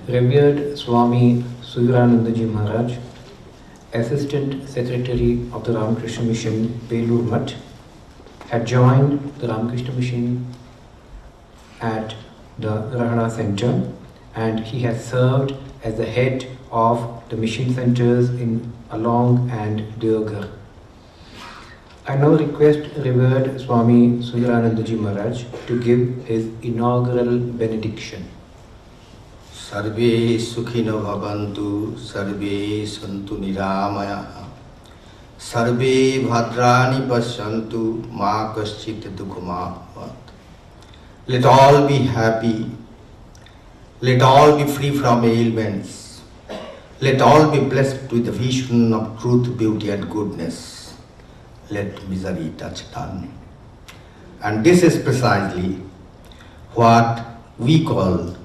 Revered Swami Sudaranandaji Maharaj, Assistant Secretary of the Ramakrishna Mission, Belur Mutt, had joined the Ramakrishna Mission at the Rahana Center, and he has served as the head of the mission centers in Along and Deoghar. I now request Revered Swami Sudaranandaji Maharaj to give his inaugural benediction. Sarve sukhino bhavantu, sarve santu niramaya, sarve bhadrani pasyantu, ma kaschit dukhama bhavat. Let all be happy, let all be free from ailments, let all be blessed with the vision of truth, beauty and goodness. Let misery touch none. And this is precisely what we call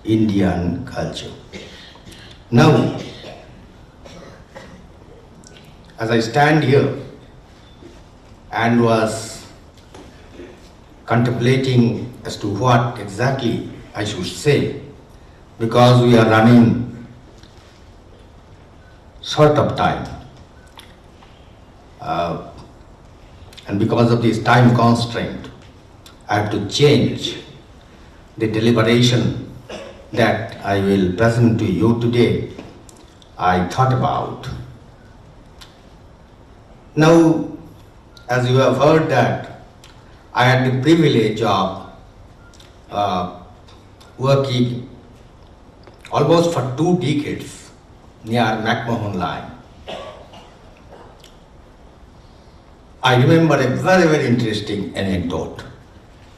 Indian culture. Now, as I stand here and was contemplating as to what exactly I should say, because we are running short of time, and because of this time constraint, I have to change the deliberation that I will present to you today. I thought about. Now, as you have heard that I had the privilege of working almost for 2 decades near McMahon line. I remember a very, very interesting anecdote,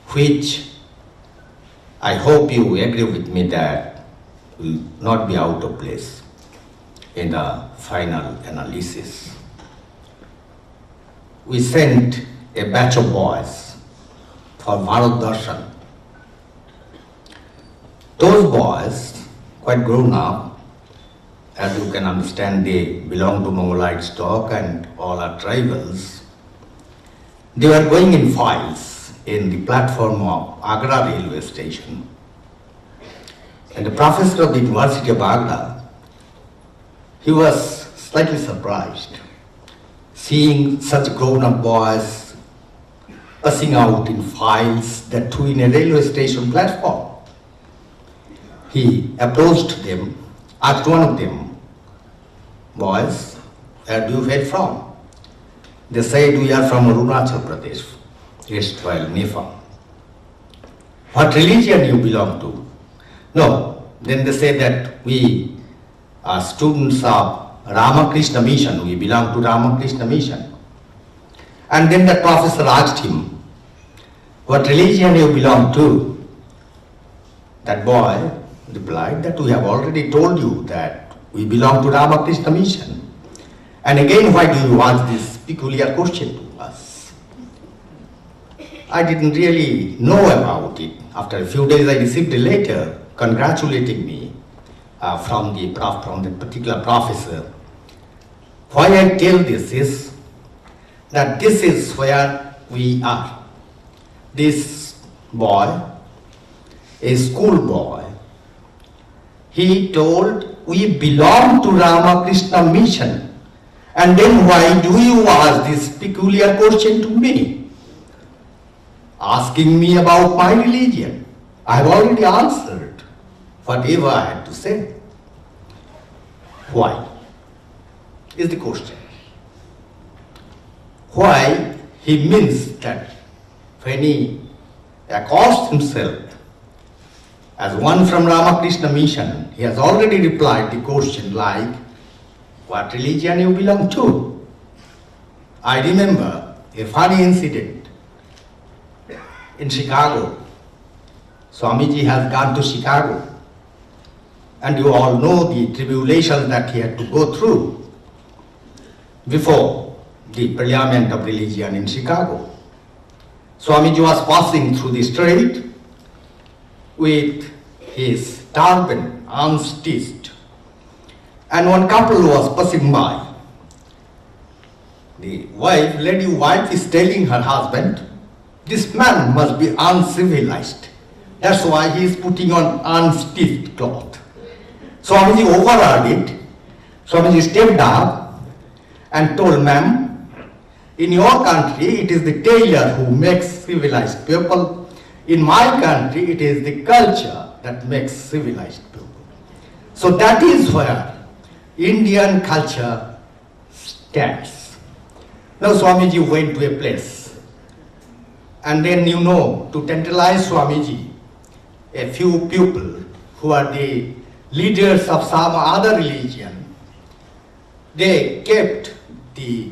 which I hope you agree with me that will not be out of place in the final analysis. We sent a batch of boys for Bharat Darshan. Those boys, quite grown up, as you can understand, they belong to Mongolite stock and all are tribals. They were going in files in the platform of Agra railway station. And the professor of the University of Agra, he was slightly surprised seeing such grown-up boys passing out in files, that too in a railway station platform. He approached them, asked one of them, "Boys, where do you hail from?" They said, "We are from Arunachal Pradesh, erstwhile Nepal." "What religion you belong to?" "No." Then they said that we are students of Ramakrishna Mission, we belong to Ramakrishna Mission. And then the professor asked him, "What religion you belong to?" That boy replied that, "We have already told you that we belong to Ramakrishna Mission. And again, why do you ask this peculiar question to us?" I didn't really know about it. After a few days, I received a letter congratulating me from the particular professor. Why I tell this is that this is where we are. This boy, a school boy, he told, "We belong to Ramakrishna Mission. And then why do you ask this peculiar question to me? Asking me about my religion. I have already answered whatever I had to say." Why is the question. Why he means that when he accosts himself as one from Ramakrishna Mission, he has already replied the question like, "What religion you belong to?" I remember a funny incident in Chicago. Swamiji has gone to Chicago, and you all know the tribulations that he had to go through before the Parliament of Religion in Chicago. Swamiji was passing through the street with his turban unstitched, and one couple was passing by. The lady wife is telling her husband, "This man must be uncivilized. That's why he is putting on unstitched cloth." Swamiji overheard it. Swamiji stepped up and told, ma'am, in your country it is the tailor who makes civilized people. In my country it is the culture that makes civilized people. So that is where Indian culture stands. Now Swamiji went to a place, and then to tantalize Swamiji, a few people who are the leaders of some other religion, they kept the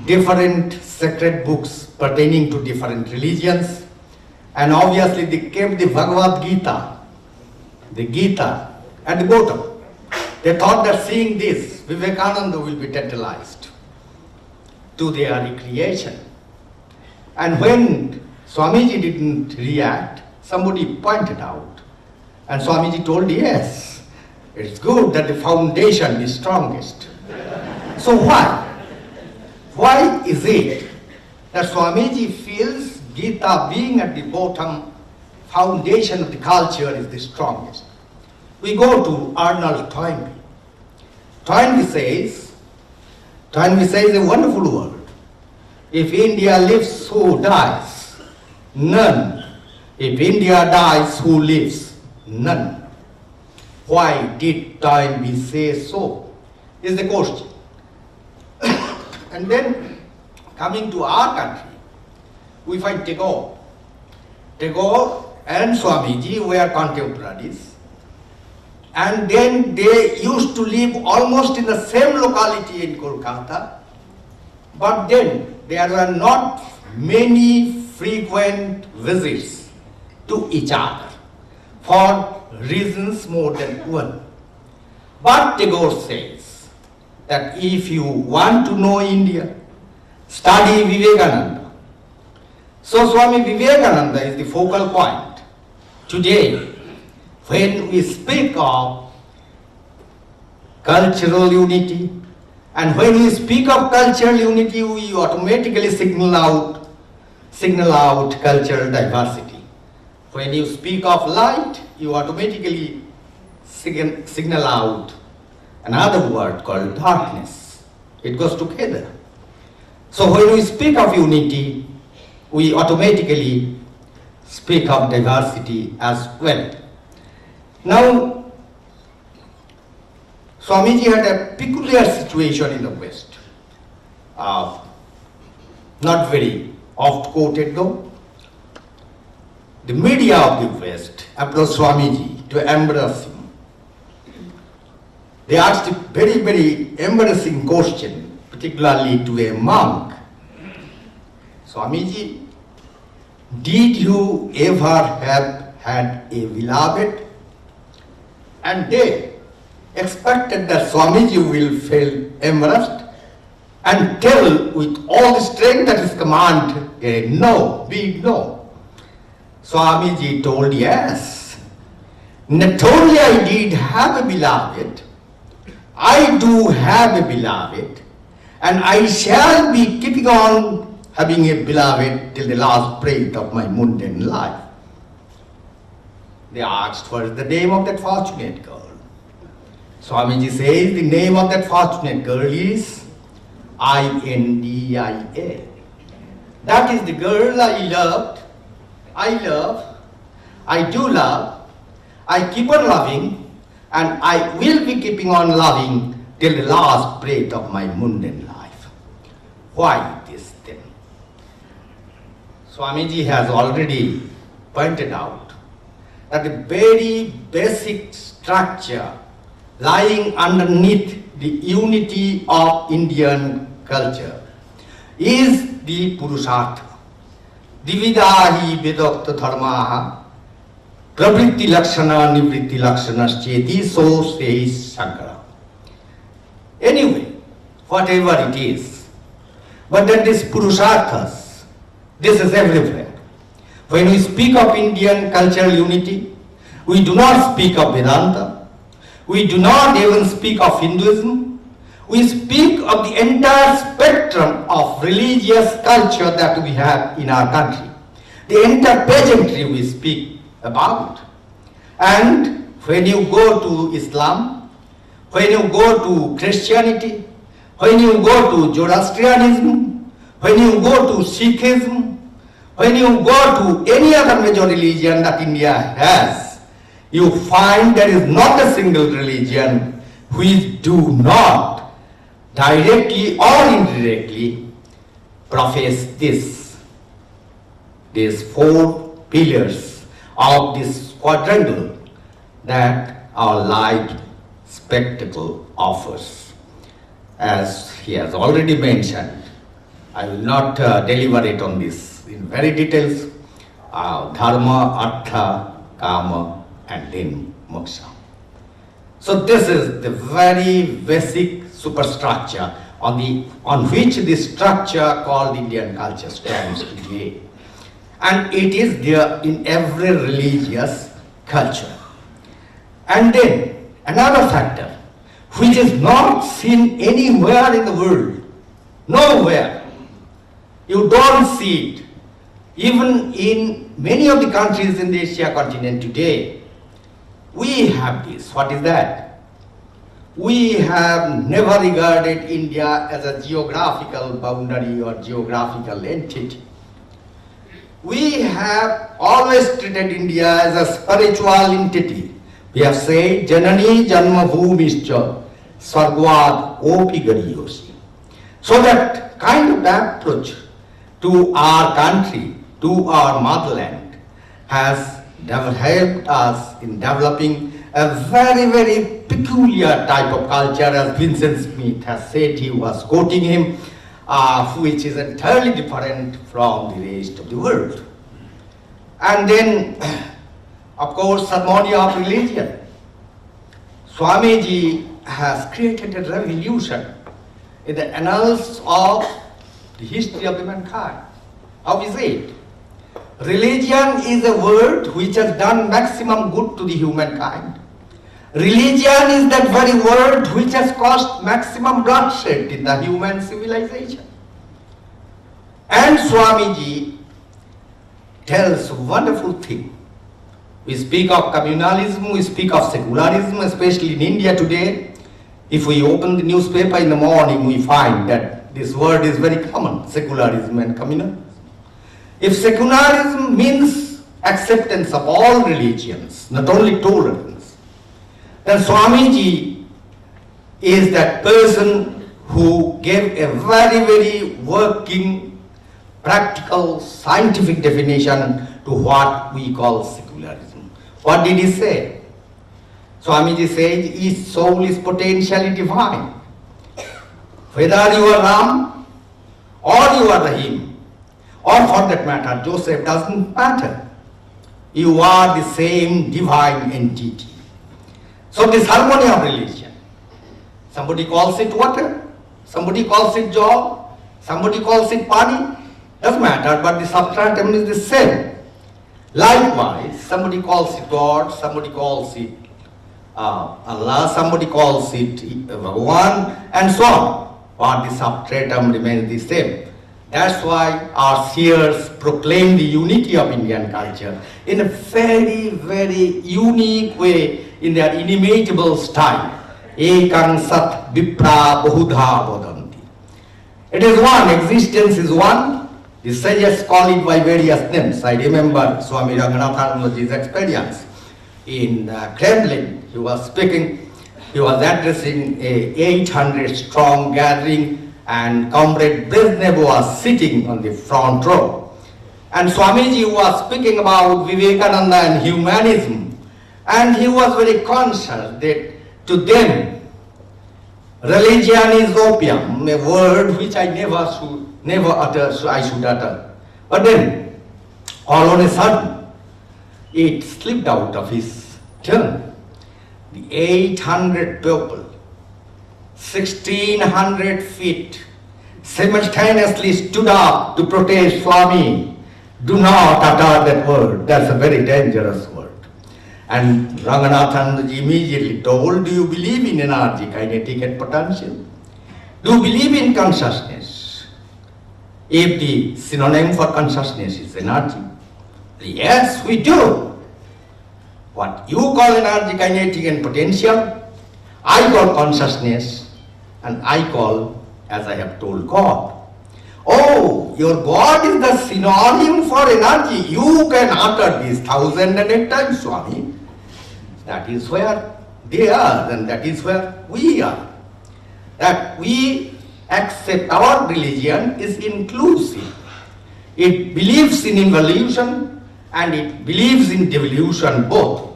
different sacred books pertaining to different religions, and obviously they kept the Bhagavad Gita, the Gita, at the bottom. They thought that seeing this, Vivekananda will be tantalized to their recreation. And when Swamiji didn't react, somebody pointed out, and Swamiji told, yes, it's good that the foundation is strongest. So why? Why is it that Swamiji feels Gita being at the bottom, foundation of the culture is the strongest? We go to Arnold Toynbee. Toynbee says a wonderful word. If India lives, who dies? None. If India dies, who lives? None. Why did Toynbee say so? Is the question. And then, coming to our country, we find Tagore. Tagore and Swamiji were contemporaries, and then they used to live almost in the same locality in Kolkata, but then there were not many frequent visits to each other for reasons more than one. But Tagore says that if you want to know India, study Vivekananda. So Swami Vivekananda is the focal point. Today, when we speak of cultural unity, and when we speak of cultural unity, we automatically signal out cultural diversity. When you speak of light, you automatically signal out another word called darkness. It goes together. So when we speak of unity, we automatically speak of diversity as well. Now, Swamiji had a peculiar situation in the West. Not very oft quoted though. The media of the West approached Swamiji to embarrass him. They asked a very, very embarrassing question, particularly to a monk. Swamiji, did you ever have had a beloved? And they expected that Swamiji will feel embarrassed and tell with all the strength at his command a no, big no. Swamiji told yes. Not only I did have a beloved, I do have a beloved, and I shall be keeping on having a beloved till the last breath of my mundane life. They asked what is the name of that fortunate girl. Swamiji says the name of that fortunate girl is India. That is the girl I loved, I love, I do love, I keep on loving, and I will be keeping on loving till the last breath of my mundane life. Why this then? Swamiji has already pointed out that the very basic structure lying underneath the unity of Indian culture is the Purushartha. Dividahi vedokta dharmaha pravritti lakshana nivritti lakshanashcheti so says Shankara. Anyway, whatever it is, but that this Purusharthas, this is everywhere. When we speak of Indian cultural unity, we do not speak of Vedanta, we do not even speak of Hinduism, we speak of the entire spectrum of religious culture that we have in our country. The entire pageantry we speak about. And when you go to Islam, when you go to Christianity, when you go to Zoroastrianism, when you go to Sikhism, when you go to any other major religion that India has, you find there is not a single religion which do not directly or indirectly profess these four pillars of this quadrangle that our light spectacle offers. As he has already mentioned, I will not deliberate on this in very details. Dharma, Artha, Kama, and then Moksha. So this is the very basic superstructure on which this structure called Indian culture stands today. And it is there in every religious culture. And then another factor which is not seen anywhere in the world, nowhere. You don't see it. Even in many of the countries in the Asia continent today, we have this. What is that? We have never regarded India as a geographical boundary or geographical entity. We have always treated India as a spiritual entity. We have said, Janani Janma Bhumischa Sargvad Opi Gariyosi. So that kind of approach to our country, to our motherland, has helped us in developing a very, very peculiar type of culture, as Vincent Smith has said. He was quoting him, which is entirely different from the rest of the world. And then, of course, ceremony of religion. Swamiji has created a revolution in the annals of the history of the mankind. How is it? Religion is a word which has done maximum good to the humankind. Religion is that very word which has caused maximum bloodshed in the human civilization. And Swamiji tells a wonderful thing. We speak of communalism, we speak of secularism, especially in India today. If we open the newspaper in the morning, we find that this word is very common, secularism and communalism. If secularism means acceptance of all religions, not only tolerance, then Swamiji is that person who gave a very, very working, practical, scientific definition to what we call secularism. What did he say? Swamiji says, each soul is potentially divine. Whether you are Ram or you are Rahim, or for that matter, Joseph, doesn't matter. You are the same divine entity. So this harmony of religion, somebody calls it water, somebody calls it job, somebody calls it pani, doesn't matter, but the substratum is the same. Likewise, somebody calls it God, somebody calls it Allah, somebody calls it Bhagavan, and so on. But the substratum remains the same. That's why our seers proclaim the unity of Indian culture in a very, very unique way, in their inimitable style. Ekang sat vipra bahudha vadanti. It is one, existence is one. The sages call it by various names. I remember Swami Ranganathanandaji's experience in Kremlin. He was speaking, he was addressing a 800 strong gathering, and Comrade Brezhnev was sitting on the front row. And Swamiji was speaking about Vivekananda and humanism. And he was very conscious that to them, religion is opium, a word which I never utter, so I should utter. But then, all on a sudden, it slipped out of his tongue. The 800 people, 1600 feet, simultaneously stood up to protest Swami. Do not utter that word. That's a very dangerous word. And Ranganathanandaji immediately told, do you believe in energy, kinetic and potential? Do you believe in consciousness? If the synonym for consciousness is energy, yes, we do. What you call energy, kinetic and potential, I call consciousness, and I call, as I have told, God. Oh, your God is the synonym for energy. You can utter this 1,008 times, Swami. That is where they are, and that is where we are. That we accept our religion is inclusive. It believes in evolution and it believes in devolution both,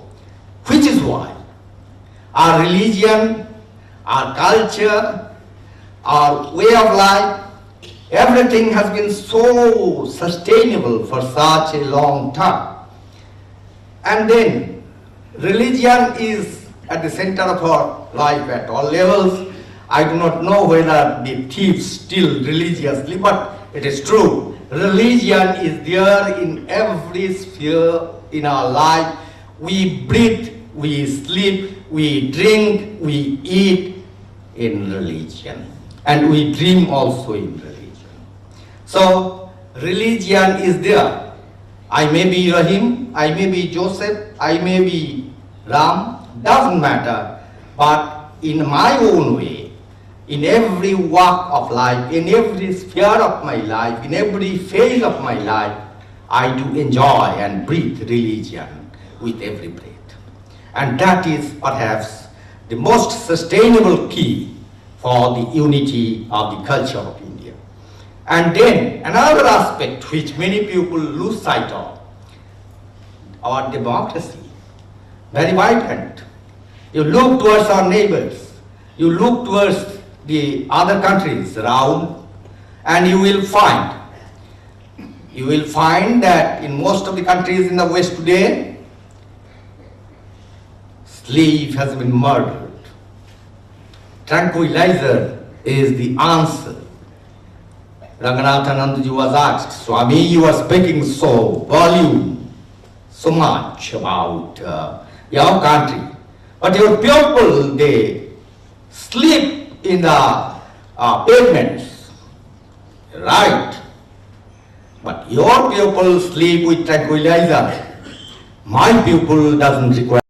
which is why our religion, our culture, our way of life, everything has been so sustainable for such a long time. And then religion is at the center of our life at all levels. I do not know whether the thieves steal religiously, but it is true. Religion is there in every sphere in our life. We breathe, we sleep, we drink, we eat in religion. And we dream also in religion. So, religion is there. I may be Rahim, I may be Joseph, I may be Ram, doesn't matter. But in my own way, in every walk of life, in every sphere of my life, in every phase of my life, I do enjoy and breathe religion with every breath. And that is perhaps the most sustainable key for the unity of the culture of India. And then another aspect which many people lose sight of, our democracy, very vibrant. You look towards our neighbors, you look towards the other countries around, and you will find that in most of the countries in the West today, slave has been murdered. Tranquilizer is the answer. Ranganathanandaji was asked, Swami, you are speaking so much about your country, but your people, they sleep in the pavements, right? But your people sleep with tranquilizer. My people doesn't require